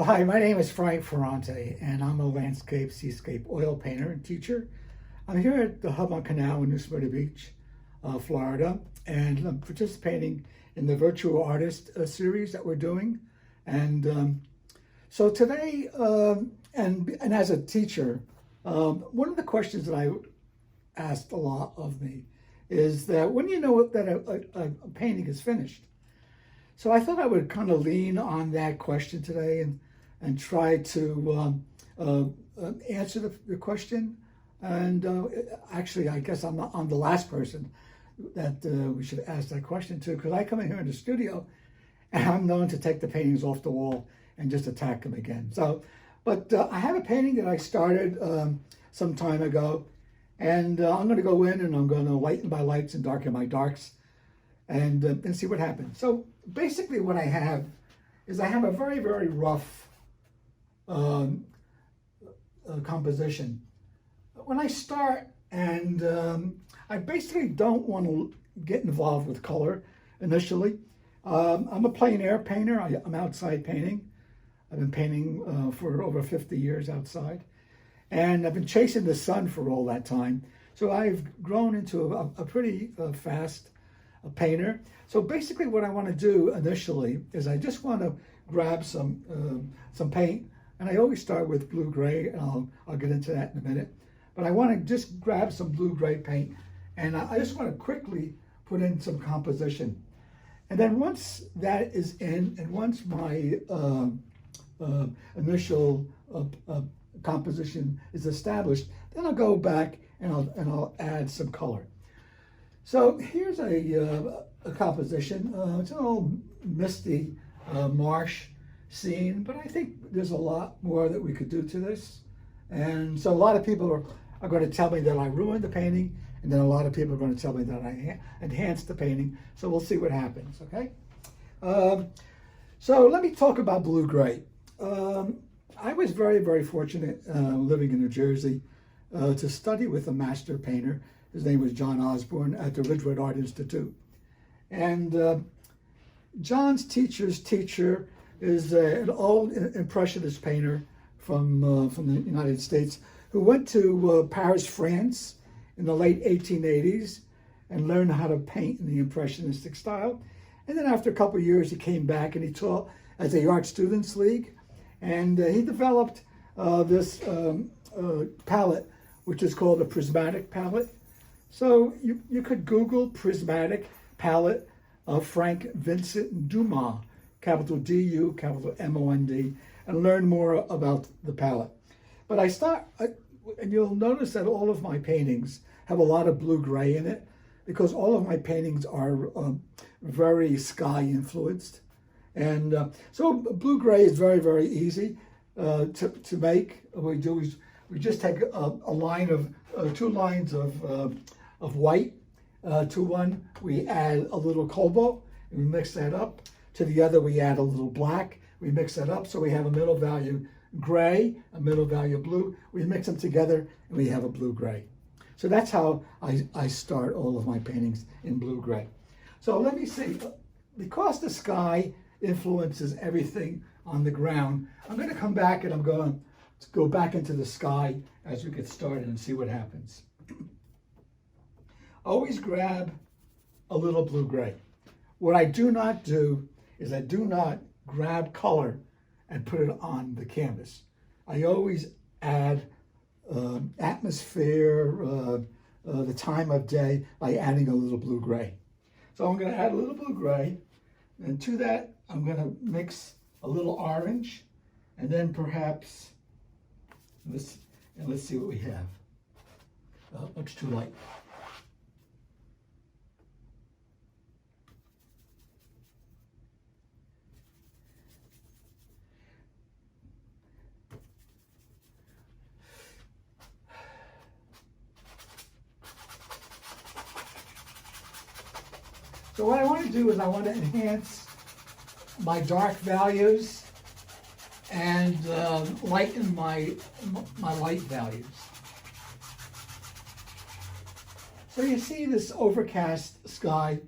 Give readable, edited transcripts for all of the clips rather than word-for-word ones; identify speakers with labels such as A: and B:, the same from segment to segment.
A: Hi, my name is Frank Ferrante, and I'm a landscape, seascape, oil painter and teacher. I'm here at the hub on Canal in Newport Beach, Florida, and I'm participating in the Virtual Artist series that we're doing. And so today, and as a teacher, one of the questions that I asked a lot of me is that when you know that a painting is finished. So I thought I would kind of lean on that question today and try to answer the question. And actually, I guess I'm the last person that we should ask that question to, because I come in here in the studio and I'm known to take the paintings off the wall and just attack them again. So, but I have a painting that I started some time ago, and I'm going to go in and I'm going to lighten my lights and darken my darks and see what happens. So basically what I have is I have a very, very rough composition. When I start, and I basically don't want to get involved with color initially. I'm a plein air painter. I'm outside painting. I've been painting for over 50 years outside. And I've been chasing the sun for all that time. So I've grown into a pretty fast painter. So basically what I want to do initially is I just want to grab some paint, and I always start with blue-gray, and I'll get into that in a minute. But I want to just grab some blue-gray paint, and I just want to quickly put in some composition. And then once that is in, and once my initial composition is established, then I'll go back and I'll add some color. So here's a composition. It's an old misty marsh scene, but I think there's a lot more that we could do to this. And so a lot of people are going to tell me that I ruined the painting, and then a lot of people are going to tell me that I enhanced the painting. So we'll see what happens, okay? So let me talk about blue-gray. I was very, very fortunate living in New Jersey to study with a master painter. His name was John Osborne at the Ridgewood Art Institute. And John's teacher's teacher is an old impressionist painter from the United States who went to Paris, France in the late 1880s and learned how to paint in the impressionistic style. And then after a couple of years, he came back and he taught at the Art Students League. And he developed this palette, which is called a prismatic palette. So you could Google prismatic palette of Frank Vincent DuMond, capital D-U, capital M-O-N-D, and learn more about the palette. But and you'll notice that all of my paintings have a lot of blue-gray in it, because all of my paintings are very sky influenced. And so blue-gray is very, very easy to make. What we do is we just take a line of, 2 lines of white. To one, we add a little cobalt, and we mix that up. To the other, we add a little black. We mix that up, so we have a middle value gray, a middle value blue. We mix them together, and we have a blue-gray. So that's how I start all of my paintings, in blue-gray. So let me see. Because the sky influences everything on the ground, I'm going to come back and I'm going to go back into the sky as we get started and see what happens. Always grab a little blue-gray. What I do not do is I do not grab color and put it on the canvas. I always add atmosphere, the time of day, by adding a little blue-gray. So I'm going to add a little blue-gray, and to that I'm going to mix a little orange, and then perhaps let's see what we have. Looks too light. So what I want to do is I want to enhance my dark values and lighten my light values. So you see this overcast sky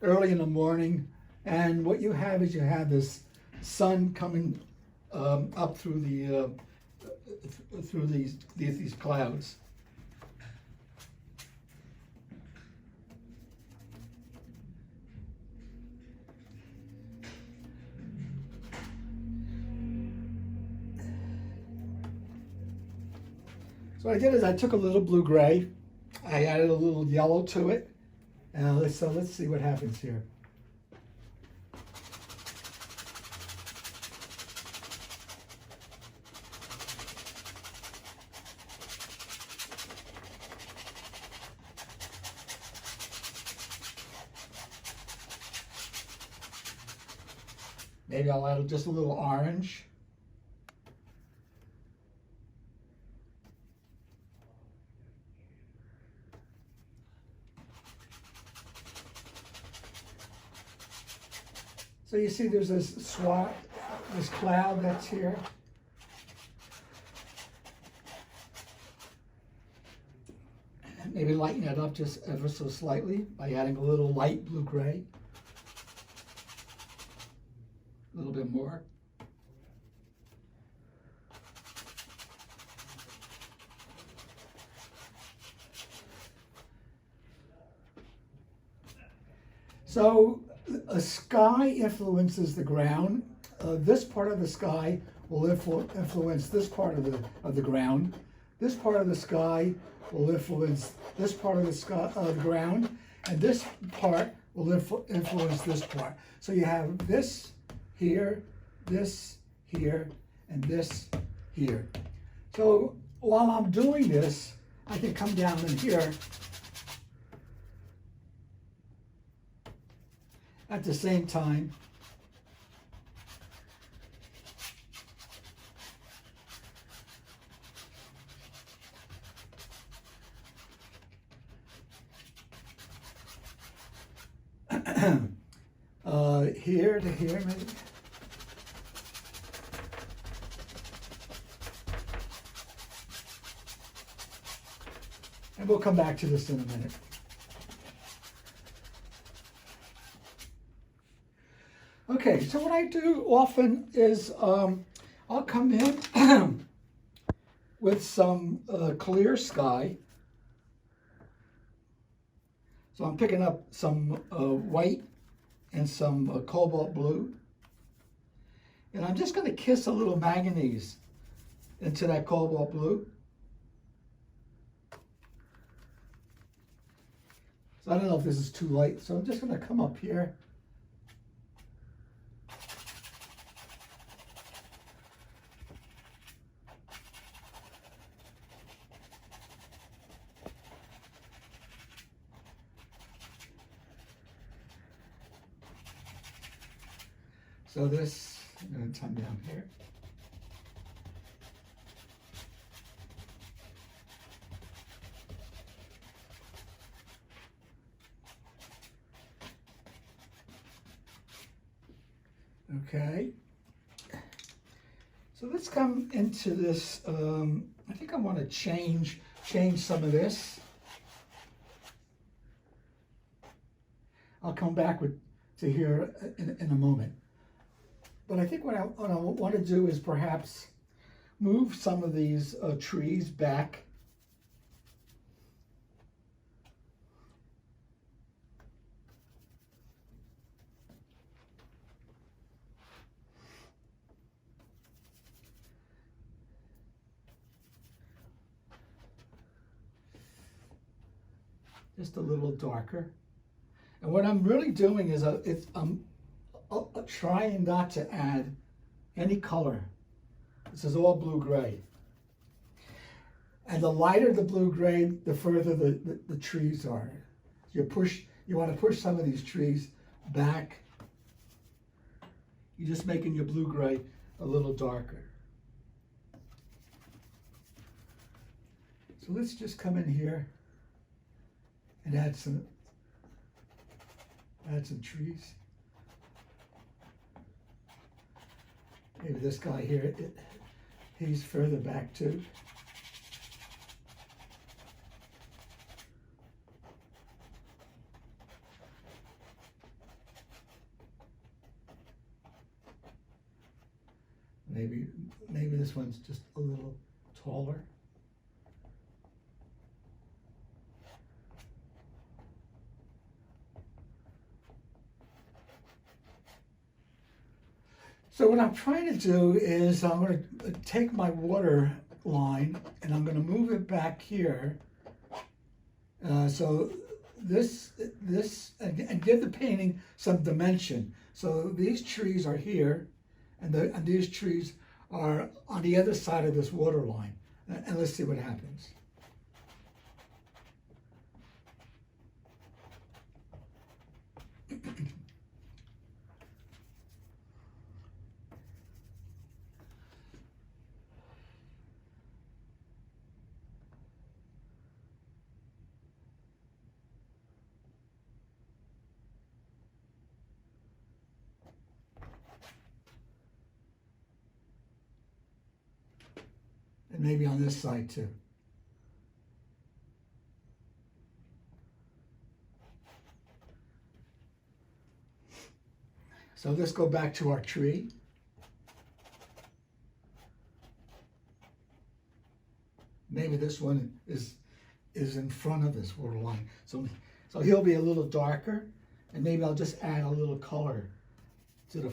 A: early in the morning, and what you have is you have this sun coming up through these clouds. So what I did is I took a little blue-gray, I added a little yellow to it, and let's see what happens here. Maybe I'll add just a little orange. So you see there's this cloud that's here. And maybe lighten it up just ever so slightly by adding a little light blue-gray. A little bit more. So a sky influences the ground. This part of the sky will influence this part of the ground. This part of the sky will influence this part of the ground, and this part will influence this part. So you have this here, this here, and this here. So while I'm doing this, I can come down in here at the same time. Here to here, maybe. And we'll come back to this in a minute. Okay, so what I do often is I'll come in with some clear sky. So I'm picking up some white and some cobalt blue. And I'm just going to kiss a little manganese into that cobalt blue. So I don't know if this is too light, so I'm just going to come up here. So this, I'm going to come down here. Okay. So let's come into this. I think I want to change some of this. I'll come back to here in a moment. But I think what I want to do is perhaps move some of these trees back. Just a little darker. And what I'm really doing is I'm trying not to add any color. This is all blue-gray. And the lighter the blue-gray, the further the trees are. You want to push some of these trees back. You're just making your blue-gray a little darker. So let's just come in here and add some trees. Maybe this guy here, he's further back too. maybe this one's just a little taller. So what I'm trying to do is I'm going to take my water line and I'm going to move it back here. So this and give the painting some dimension. So these trees are here, and these trees are on the other side of this water line. And let's see what happens. And maybe on this side too. So let's go back to our tree. Maybe this one is in front of this water line. So he'll be a little darker, and maybe I'll just add a little color to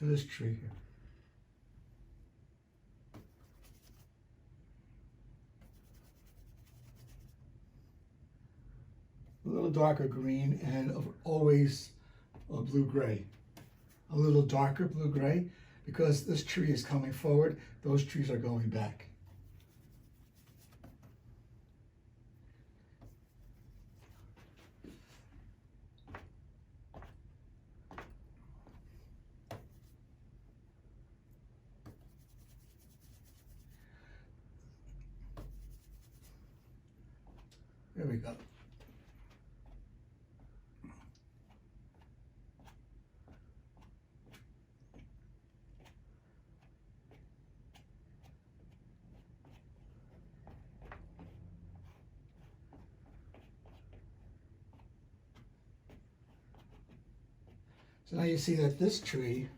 A: this tree here. A little darker green and always a blue-gray. A little darker blue-gray, because this tree is coming forward, those trees are going back. There we go. So now you see that this tree,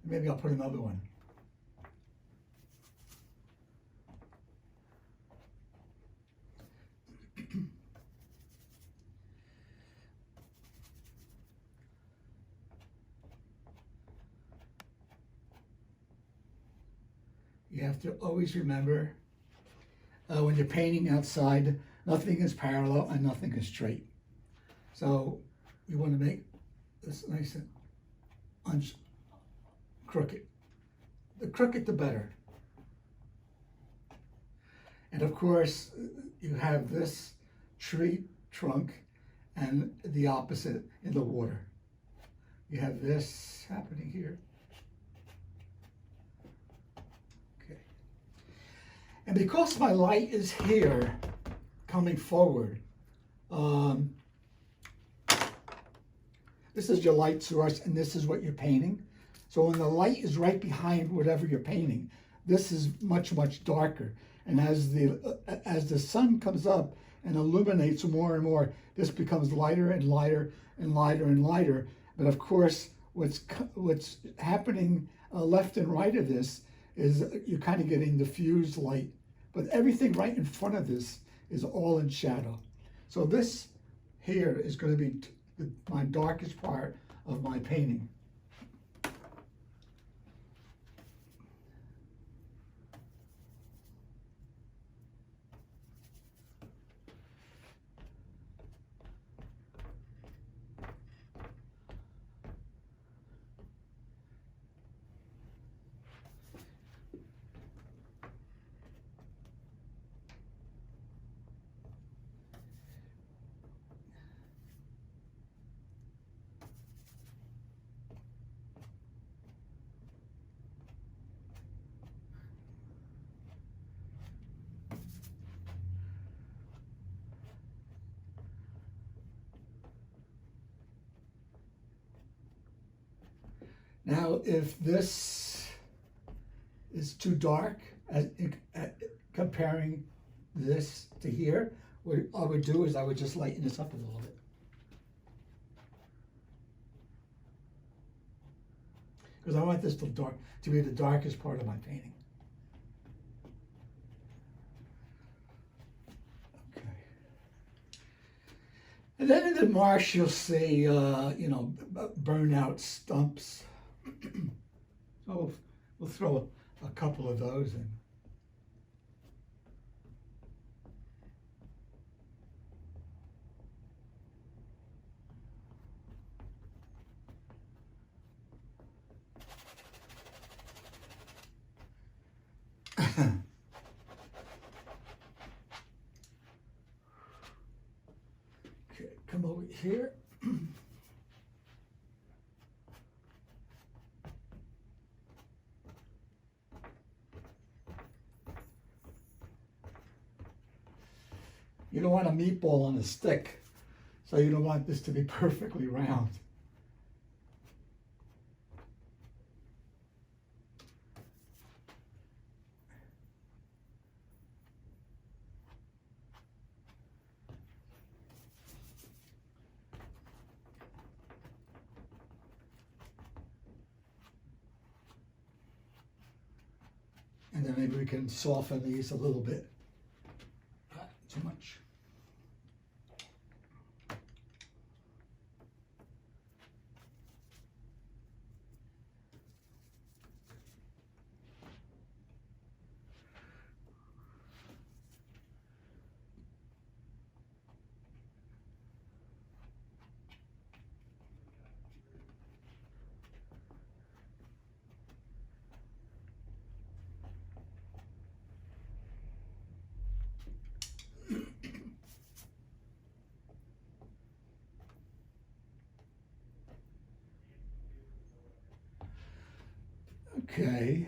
A: maybe I'll put another one. You have to always remember when you're painting outside, nothing is parallel and nothing is straight. So we want to make this nice and crooked. The crooked, the better. And of course, you have this tree trunk and the opposite in the water. You have this happening here. Okay. And because my light is here coming forward, this is your light source, and this is what you're painting. So when the light is right behind whatever you're painting, this is much, much darker. And as the sun comes up and illuminates more and more, this becomes lighter and lighter and lighter and lighter. But of course, what's happening left and right of this is you're kind of getting diffused light. But everything right in front of this is all in shadow. So this here is going to be my darkest part of my painting. Now, if this is too dark, comparing this to here, what I would do is I would just lighten this up a little bit. because I want this to be the darkest part of my painting. Okay. And then in the marsh, you'll see, you know, burnout stumps. So we'll throw a couple of those in. Okay, come over here. You don't want a meatball on a stick, so you don't want this to be perfectly round. And then maybe we can soften these a little bit. Not too much. Okay.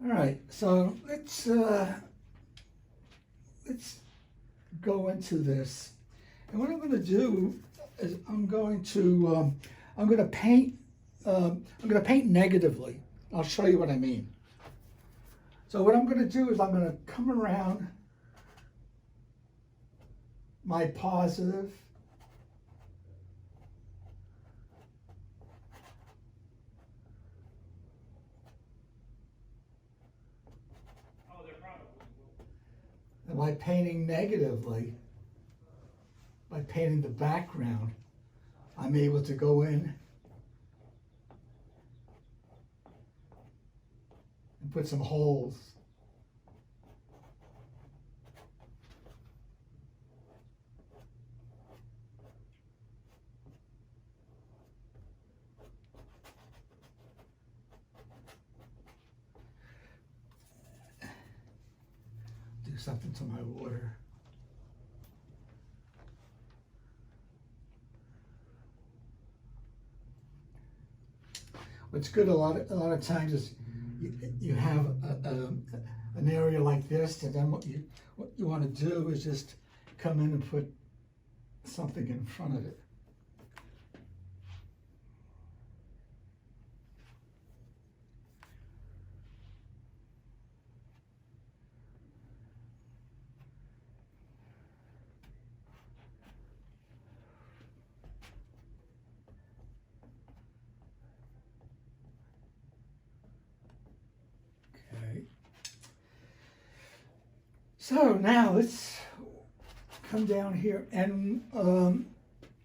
A: All right, so let's go into this. And what I'm going to do is I'm going to paint negatively. I'll show you what I mean. So what I'm going to do is I'm going to come around my positive, and by painting negatively, by painting the background, I'm able to go in and put some holes. Do something to my water. What's good a lot of times is you have an area like this, and then what you want to do is just come in and put something in front of it. So now let's come down here, and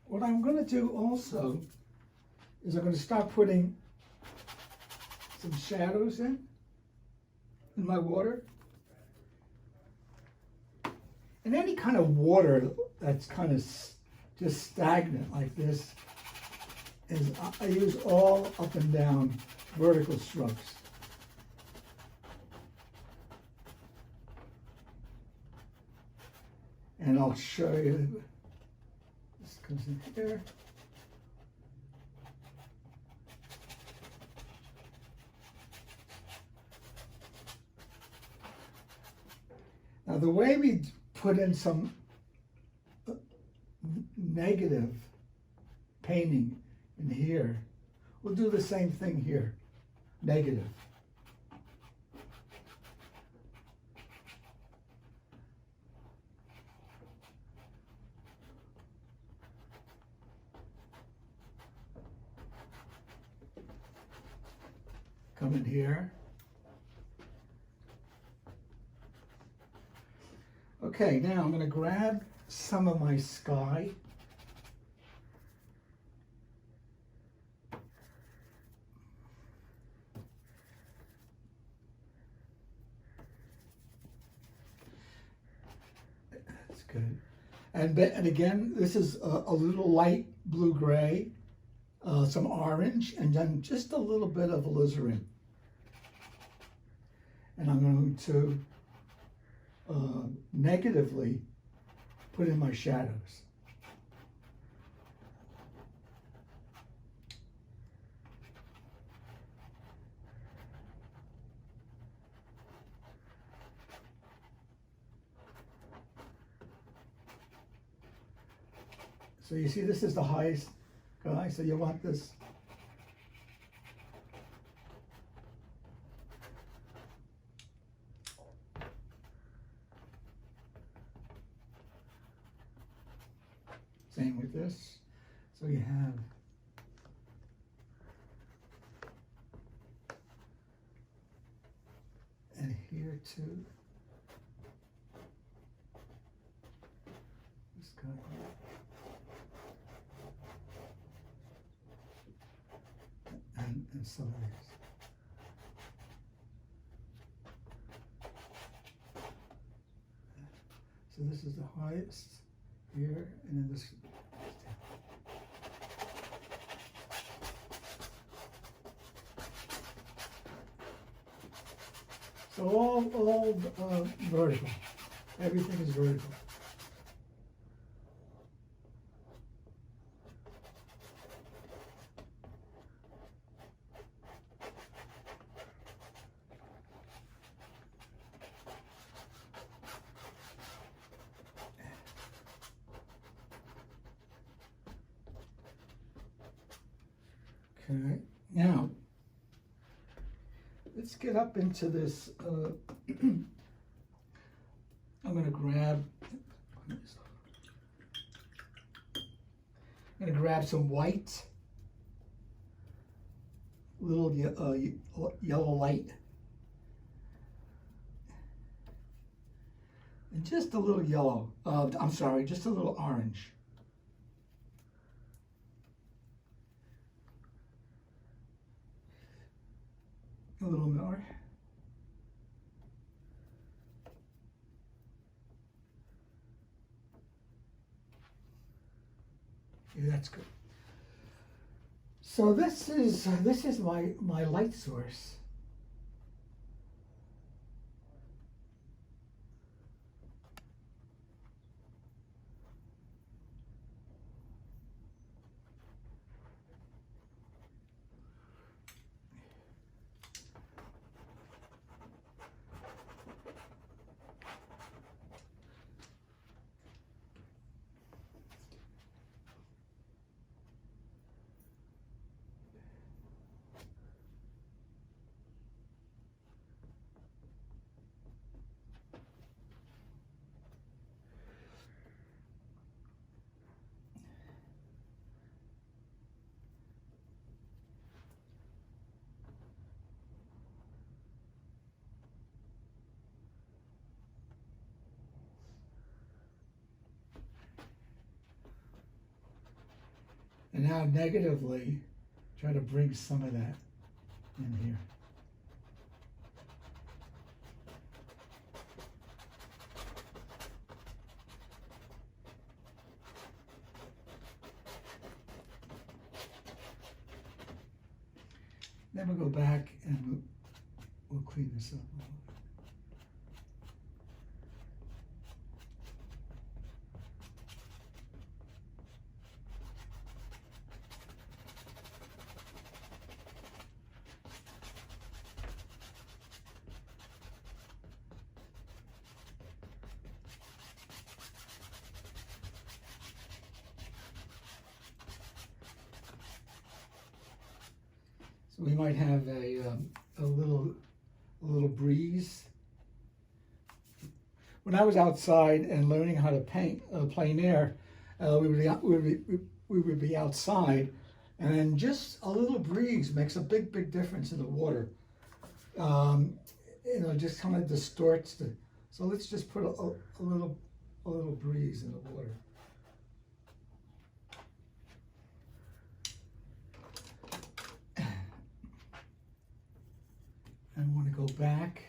A: what I'm going to do also is I'm going to start putting some shadows in my water. And any kind of water that's kind of just stagnant like this is I use all up and down vertical strokes. And I'll show you, this goes in here. Now the way we put in some negative painting in here, we'll do the same thing here, negative. Come in here. Okay, now I'm going to grab some of my sky. That's good. And again, this is a little light blue-gray, some orange, and then just a little bit of alizarin. And I'm going to negatively put in my shadows. So you see, this is the highest guy, so you want this. Same with this. So you have and here too. This guy here. And some of these. So this is the highest here, and then this. So all vertical. Everything is vertical. Okay, now let's get up into this. I'm going to grab some white, little yellow light, and just a little yellow. I'm sorry, just a little orange. A little more. Yeah, that's good. So this is my light source. And now negatively, try to bring some of that in here. Then we'll go back and we'll clean this up a little bit. So we might have a little breeze. When I was outside and learning how to paint plein air, we would be outside, and then just a little breeze makes a big difference in the water. You know, just kind of distorts the. So let's just put a little breeze in the water. I want to go back.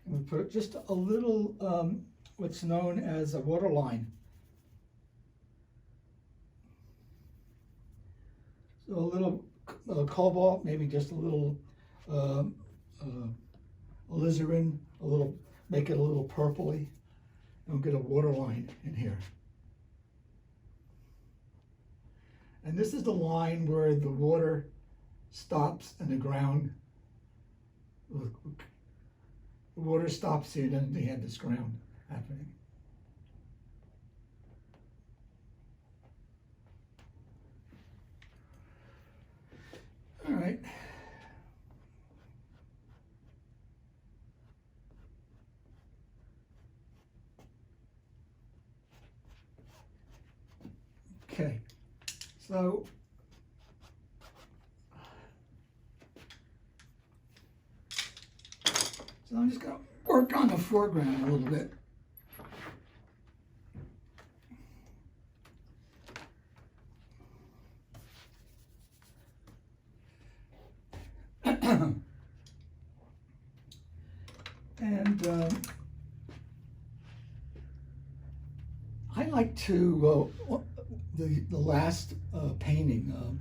A: And we put just a little what's known as a water line. So a little cobalt, maybe just a little alizarin, make it a little purpley, and we'll get a water line in here. And this is the line where the water stops and the ground, the water stops here, then they have this ground happening. All right. Okay, so I'm just going to work on the foreground a little bit. And I like to, the last painting,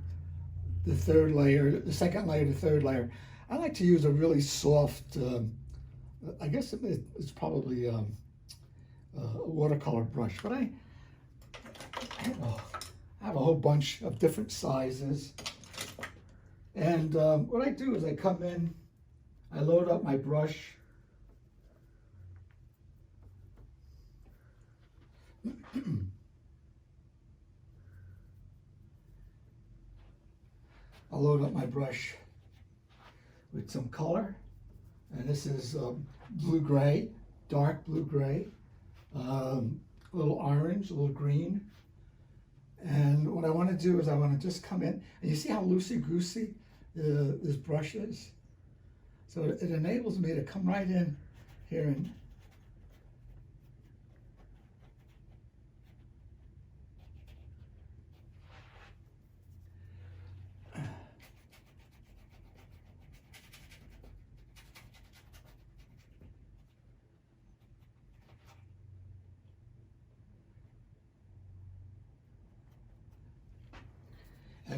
A: the third layer, the second layer, the third layer, I like to use a really soft, I guess it's probably a watercolor brush, but I have a whole bunch of different sizes. And what I do is I come in, I load up my brush, I'll load up my brush with some color, and this is blue-gray, dark blue-gray, a little orange, a little green. And what I want to do is I want to just come in, and you see how loosey-goosey this brush is? So it enables me to come right in here and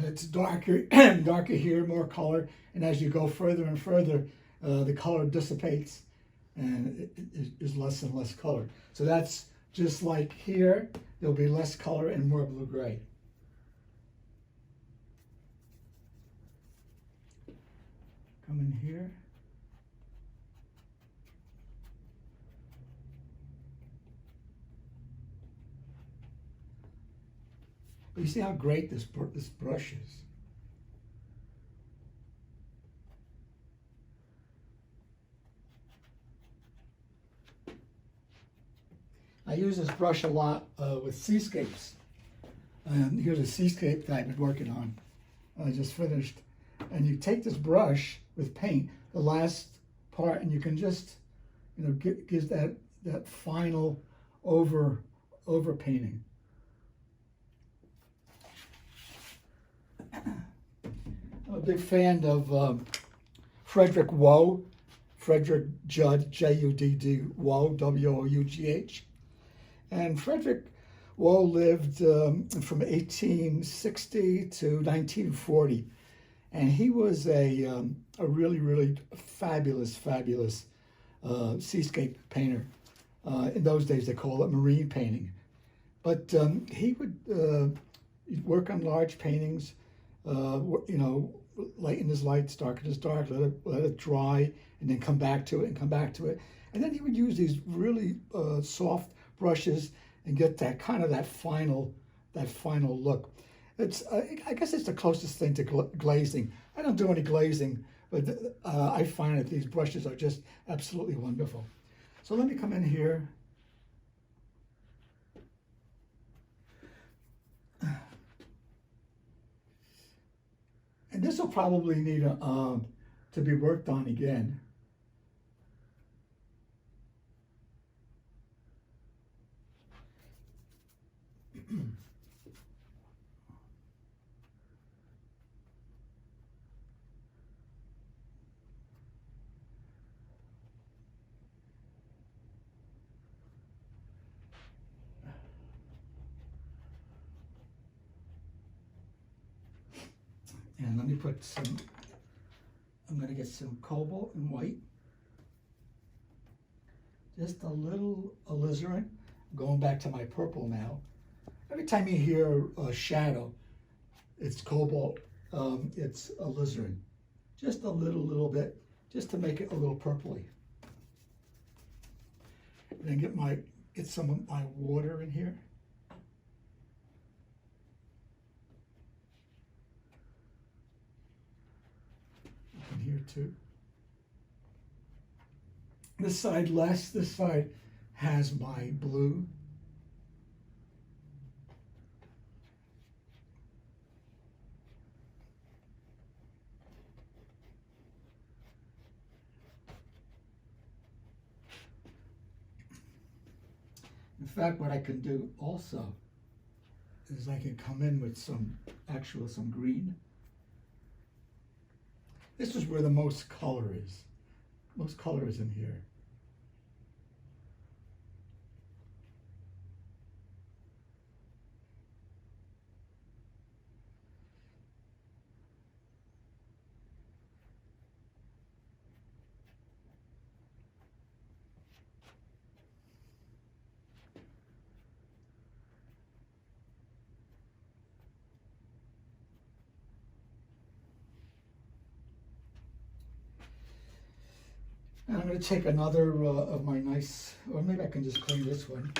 A: it's darker, darker here, more color, and as you go further and further, the color dissipates, and it is less and less color. So that's just like here, there'll be less color and more blue-gray. Come in here. But you see how great this brush is. I use this brush a lot with seascapes. And here's a seascape that I've been working on. I just finished. And you take this brush with paint, the last part, and you can just, you know, gives that final over painting. I'm a big fan of Frederick Wough, Frederick Judd, J-U-D-D, Wough, W-O-U-G-H. And Frederick Wough lived from 1860 to 1940. And he was a really fabulous seascape painter. In those days, they call it marine painting. But he would work on large paintings, lighten his lights, darken his dark, let it dry, and then come back to it and come back to it. And then he would use these really soft brushes and get that kind of that final look. It's I guess it's the closest thing to glazing. I don't do any glazing, but I find that these brushes are just absolutely wonderful. So let me come in here. And this will probably need to be worked on again. And let me put some, I'm going to get some cobalt and white. Just a little alizarin. Going back to my purple now. Every time you hear a shadow, it's cobalt, it's alizarin. Just a little bit, just to make it a little purpley. And then get some of my water in here. Here too. This side less, this side has my blue. In fact, what I can do also is I can come in with some green. This is where the most color is. Most color is in here. And I'm going to take another of my nice, or maybe I can just clean this one.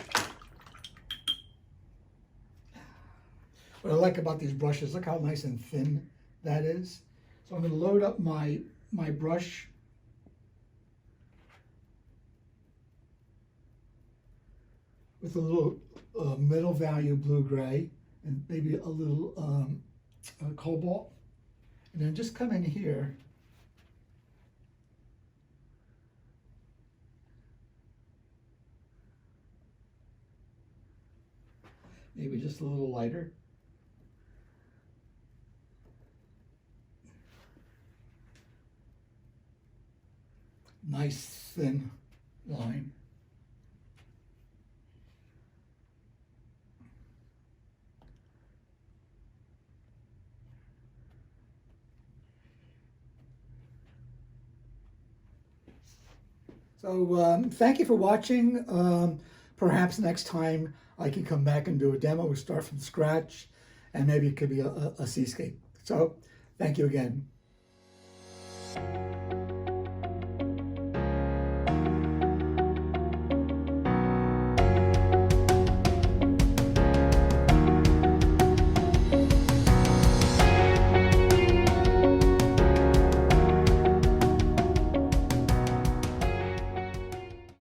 A: What I like about these brushes, look how nice and thin that is. So I'm going to load up my brush. With a little middle value blue-gray and maybe a little cobalt. And then just come in here. Maybe just a little lighter. Nice thin line. So thank you for watching. Perhaps next time I can come back and do a demo. We start from scratch, and maybe it could be a seascape. So thank you again.